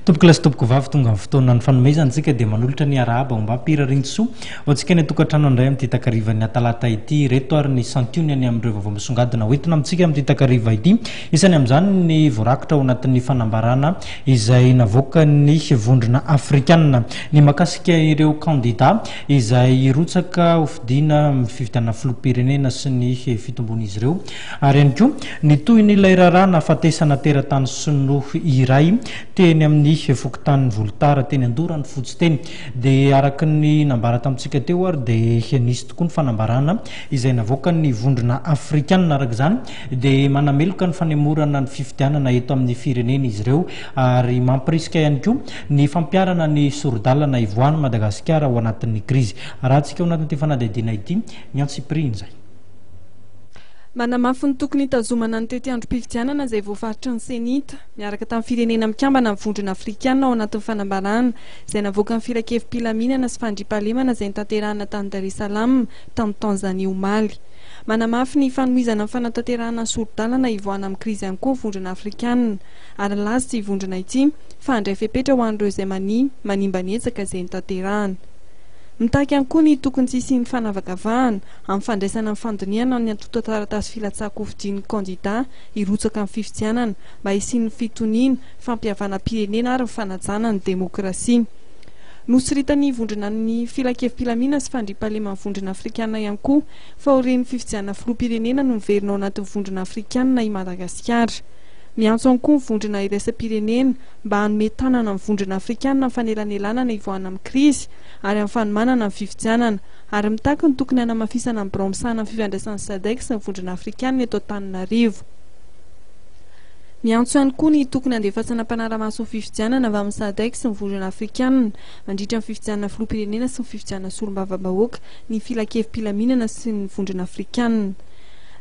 Topoklasy topoko vavy tonga amin'ny fotoana ny fanomezana tsika dia manolotra ny arahaba mba hampirarintsoa ho antsika ny tokantrano indray amin'ny takarivan'ny talata ity reto ary ny santiony any amin'ireo vaovao misongadina hoentina amintsika amin'ny takariva ity isany amin'izany ny voarakitra ao anatin'ny fanambarana izay navoaka ny vondrona afrikanina ny makasika ireo kandida izay rotsaka hofidiana amin'ny fividianana filoham-pirenena sy ny fitombon'izy ireo ary ihany koa ny toy ny ilay rarana fatesana teratany sinoa iray teny amin'ny fokontany volotara teny andorany fotsy teny dia araky ny nambara tamintsika teo ary dia nisy tokoa ny fanambarana izay navoaka ny vondrona afrikanina araka izany dia manameloka ny fanemorana ny fifidianana eto amin'ny firenena izy ireo ary mampirisika ihany koa ny fampiarana ny sorodalana ivoany Madagasikara ao anatin'ny krizy raha antsika ao anatin'ity fanadihadiana ity ny antsipriny zay manamafy ny tokony hitazomana ny tety androm-pifidianana izay voafaritry ny senita miaraka tamin'ny firenena mikambana amin'ny vondrona afrikanina ao anatin'ny fanambarana izay navoaka ny firakevim-pilaminana sy fandriampahalemana izay nitanterahana tany Dar es Salaam tamin'ny Tanzania omaly manamafy ny fanohizana ny fanatanterahana ny sorodalana ivoana amin'ny krizy ihany koa vondrona afrikanina ary laza tsy vondrona ity fa handray fepetra ho an'ireo izay manimba ny etsaka izay nitanterahana mitaky ihany koa ny tokony tsy isian'ny fanavakavahana amin'ny fandraisana ny fandiniana ny antota taratasy filatsako hofidian'ny kandida hirotsaka amin'ny fifidianana mba isian'ny fitoniana fampihavana-pirenena ary ny fanajana ny demokrasia nosiritan'ny vondrona ny filakevim-pilamina sy fandriampahalema ny vondrona afrikanina ihany koa fa oren'ny fifidianana filoham-pirenena no miverina ao anatin'ny vondrona afrikanina i Madagasikara miantso ihany koa ny vondrona iraisam-pirenena mba hanome tanana ny vondrona afrikanina amin'ny fanelanelana ny ivoahana amin'ny krizy ary amin'ny fanomanana ny fifidianana ary mitaky ny tokony hanamafisana ny braomsana ny fifandraisan'ny SADC sy ny vondrona afrikanina eto Antananarivo miantso ihany koa ny tokony andefasana mpanara-maso ny fifidianana avy amin'ny SADC sy ny vondrona afrikanina mandritra ny fifidianana filoham-pirenena sy ny fifidianana solombavam-bahoaka ny filakevim-pilaminana sy ny vondrona afrikanina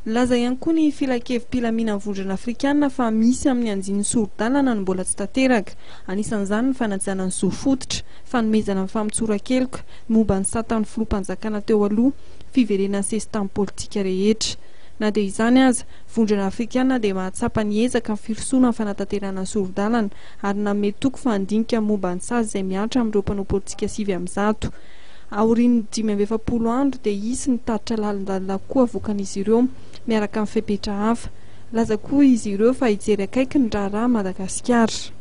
laza ihany koa ny filakevim-pilamina ny vondrona afrikanina fa misy amin'ny anjin'ny sorodalana no mbola tsy tanteraka anisan'izany ny fanajana ny zofototra fanomezana ny famitsoran-keloka momba ny satan'ny filoham-panjakana teo aloha fiverenan'ny sesitany politika rehetra na dia izany aza vondrona afrikanina dia mahatsapa ny ezaka ny firosoana ny fanatanterahana ny sorodalana ary nanome toko fandinika momba ny sazy izay miatra amin'ireo mpanao politika 9% aorian'ny 5 andro dia isy ny tatitra lalindalina koa avoakan'izy ireo miaraka amin'ny fepetra hafa laza koa izy ireo fa hijery akaiky ny raharaha Madagasikara